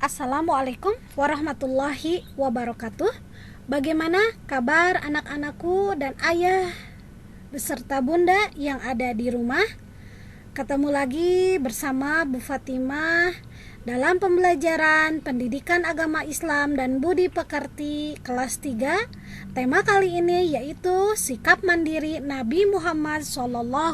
Assalamualaikum warahmatullahi wabarakatuh. Bagaimana kabar anak-anakku dan ayah beserta bunda yang ada di rumah? Ketemu lagi bersama Bu Fatimah dalam pembelajaran Pendidikan Agama Islam dan Budi Pekerti kelas 3. Tema kali ini yaitu sikap mandiri Nabi Muhammad SAW.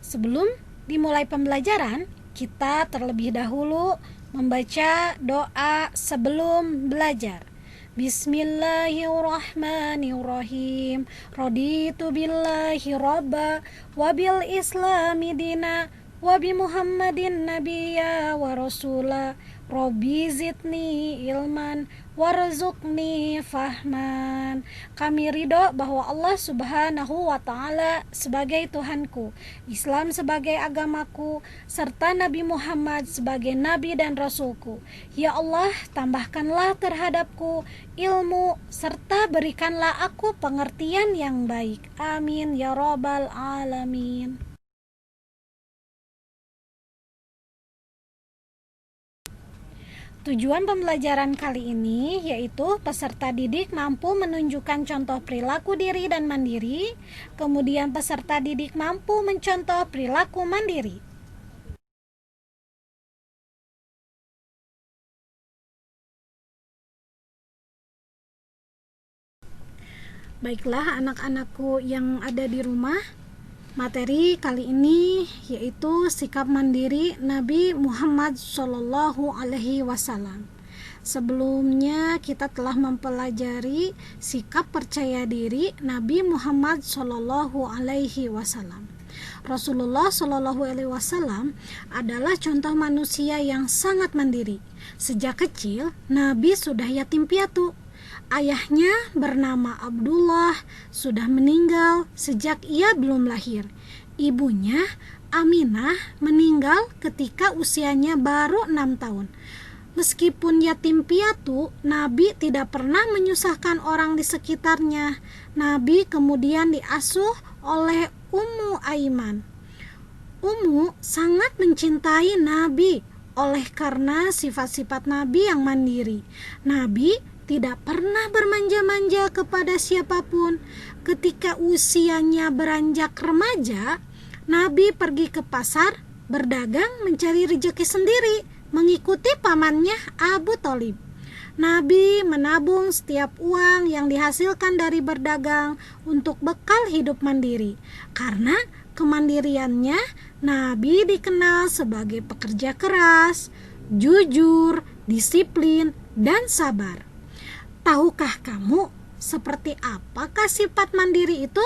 Sebelum dimulai pembelajaran, kita terlebih dahulu membaca doa sebelum belajar. Bismillahirrahmanirrahim. Raditu billahi robba wa bil islami dina wa bi Muhammadin nabiyya wa rasula. Robbi zidni ilman warzuqni fahman. Kami ridho bahwa Allah Subhanahu wa ta'ala sebagai Tuhanku, Islam sebagai agamaku, serta Nabi Muhammad sebagai Nabi dan Rasulku. Ya Allah, tambahkanlah terhadapku ilmu serta berikanlah aku pengertian yang baik. Amin ya rabbal alamin. Tujuan pembelajaran kali ini yaitu peserta didik mampu menunjukkan contoh perilaku diri dan mandiri, kemudian peserta didik mampu mencontoh perilaku mandiri. Baiklah anak-anakku yang ada di rumah, materi kali ini yaitu sikap mandiri Nabi Muhammad SAW. Sebelumnya kita telah mempelajari sikap percaya diri Nabi Muhammad SAW. Rasulullah SAW adalah contoh manusia yang sangat mandiri. Sejak kecil, Nabi sudah yatim piatu. Ayahnya bernama Abdullah sudah meninggal sejak ia belum lahir. Ibunya Aminah meninggal ketika usianya baru 6 tahun. Meskipun yatim piatu, Nabi tidak pernah menyusahkan orang di sekitarnya. Nabi kemudian diasuh oleh Ummu Aiman. Ummu sangat mencintai Nabi oleh karena sifat-sifat Nabi yang mandiri. Nabi tidak pernah bermanja-manja kepada siapapun. Ketika usianya beranjak remaja, Nabi pergi ke pasar, berdagang mencari rezeki sendiri, mengikuti pamannya Abu Thalib. Nabi menabung setiap uang yang dihasilkan dari berdagang untuk bekal hidup mandiri. Karena kemandiriannya, Nabi dikenal sebagai pekerja keras, jujur, disiplin, dan sabar. Tahukah kamu seperti apakah sifat mandiri itu?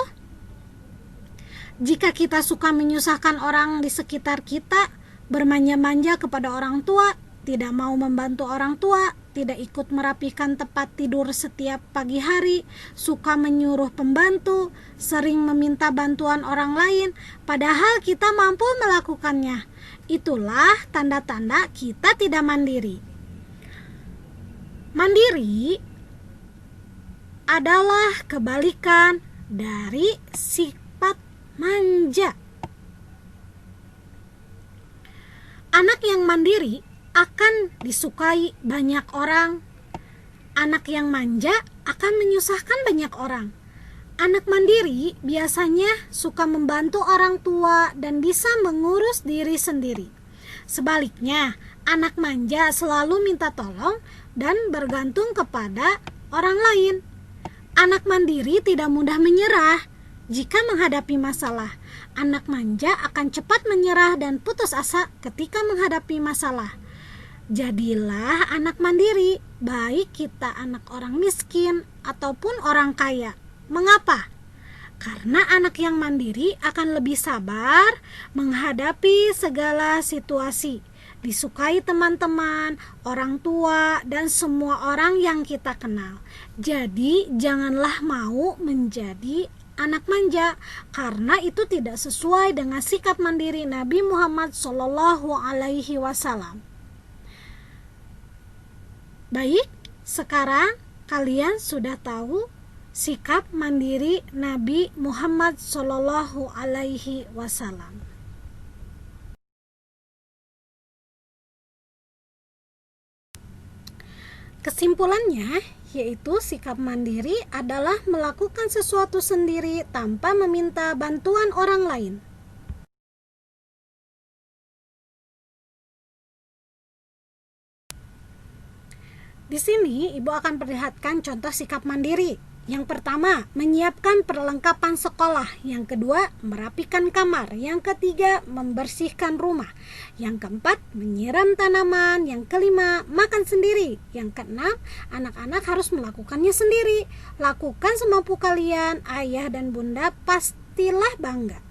Jika kita suka menyusahkan orang di sekitar kita, bermanja-manja kepada orang tua, tidak mau membantu orang tua, tidak ikut merapikan tempat tidur setiap pagi hari, suka menyuruh pembantu, sering meminta bantuan orang lain, padahal kita mampu melakukannya. Itulah tanda-tanda kita tidak mandiri. Mandiri adalah kebalikan dari sifat manja. Anak yang mandiri akan disukai banyak orang. Anak yang manja akan menyusahkan banyak orang. Anak mandiri biasanya suka membantu orang tua dan bisa mengurus diri sendiri. Sebaliknya, anak manja selalu minta tolong dan bergantung kepada orang lain. Anak mandiri tidak mudah menyerah jika menghadapi masalah. Anak manja akan cepat menyerah dan putus asa ketika menghadapi masalah. Jadilah anak mandiri, baik kita anak orang miskin ataupun orang kaya. Mengapa? Karena anak yang mandiri akan lebih sabar menghadapi segala situasi. Disukai teman-teman, orang tua, dan semua orang yang kita kenal. Jadi janganlah mau menjadi anak manja, karena itu tidak sesuai dengan sikap mandiri Nabi Muhammad SAW. Baik, sekarang kalian sudah tahu sikap mandiri Nabi Muhammad Shallallahu Alaihi Wasallam. Kesimpulannya, yaitu sikap mandiri adalah melakukan sesuatu sendiri tanpa meminta bantuan orang lain. Di sini, Ibu akan perlihatkan contoh sikap mandiri. Yang pertama, menyiapkan perlengkapan sekolah. Yang kedua, merapikan kamar. Yang ketiga, membersihkan rumah. Yang keempat, menyiram tanaman. Yang kelima, makan sendiri. Yang keenam, anak-anak harus melakukannya sendiri. Lakukan semampu kalian, ayah dan bunda pastilah bangga.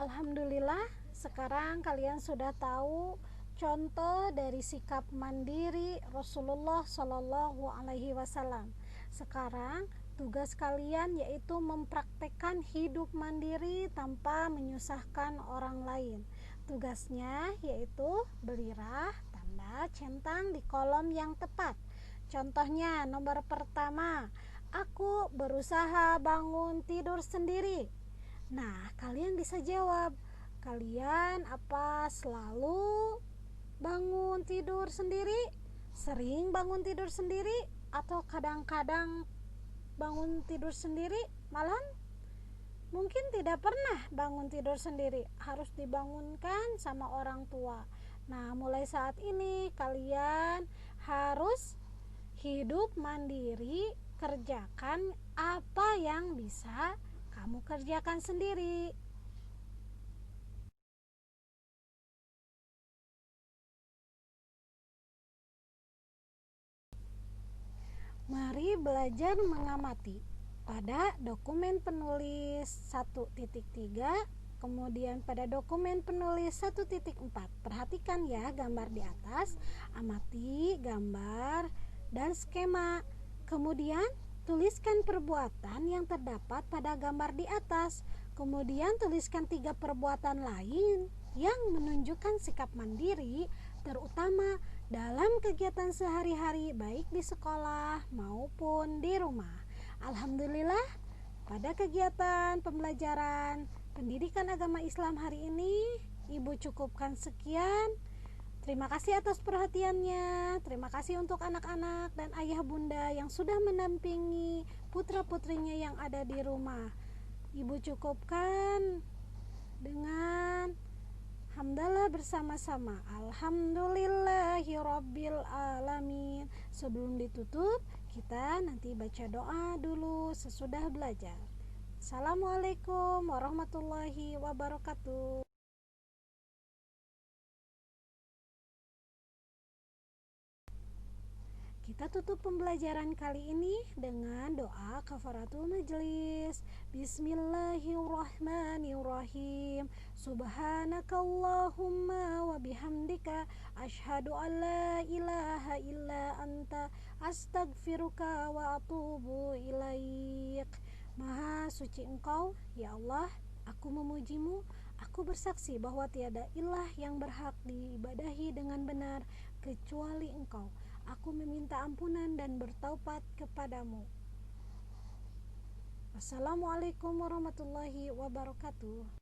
Alhamdulillah, sekarang kalian sudah tahu contoh dari sikap mandiri Rasulullah Shallallahu Alaihi Wasallam. Sekarang tugas kalian yaitu mempraktekkan hidup mandiri tanpa menyusahkan orang lain. Tugasnya yaitu berilah tanda centang di kolom yang tepat. Contohnya nomor pertama, aku berusaha bangun tidur sendiri. Nah, kalian bisa jawab, kalian apa selalu bangun tidur sendiri? Sering bangun tidur sendiri? Atau kadang-kadang bangun tidur sendiri? Malah mungkin tidak pernah bangun tidur sendiri, harus dibangunkan sama orang tua. Nah, mulai saat ini kalian harus hidup mandiri, kerjakan apa yang bisa kamu kerjakan sendiri. Mari belajar mengamati. Pada dokumen penulis 1.3, kemudian pada dokumen penulis 1.4. Perhatikan ya gambar di atas, amati gambar dan skema. Kemudian tuliskan perbuatan yang terdapat pada gambar di atas. Kemudian tuliskan 3 perbuatan lain yang menunjukkan sikap mandiri, terutama dalam kegiatan sehari-hari baik di sekolah maupun di rumah. Alhamdulillah, pada kegiatan pembelajaran pendidikan agama Islam hari ini Ibu cukupkan sekian. Terima kasih atas perhatiannya. Terima kasih untuk anak-anak dan ayah bunda yang sudah mendampingi putra-putrinya yang ada di rumah. Ibu cukupkan dengan hamdalah bersama-sama. Alhamdulillahirabbil alamin. Sebelum ditutup, kita nanti baca doa dulu sesudah belajar. Assalamualaikum warahmatullahi wabarakatuh. Kita tutup pembelajaran kali ini dengan doa kafaratul majlis. Bismillahirrahmanirrahim. Subhanakallahumma wa bihamdika asyhadu an la ilaha illa anta astaghfiruka wa atubu ilaik. Maha suci Engkau, ya Allah, aku memujimu. Aku bersaksi bahwa tiada ilah yang berhak diibadahi dengan benar kecuali Engkau. Aku meminta ampunan dan bertaubat kepadamu. Wassalamualaikum warahmatullahi wabarakatuh.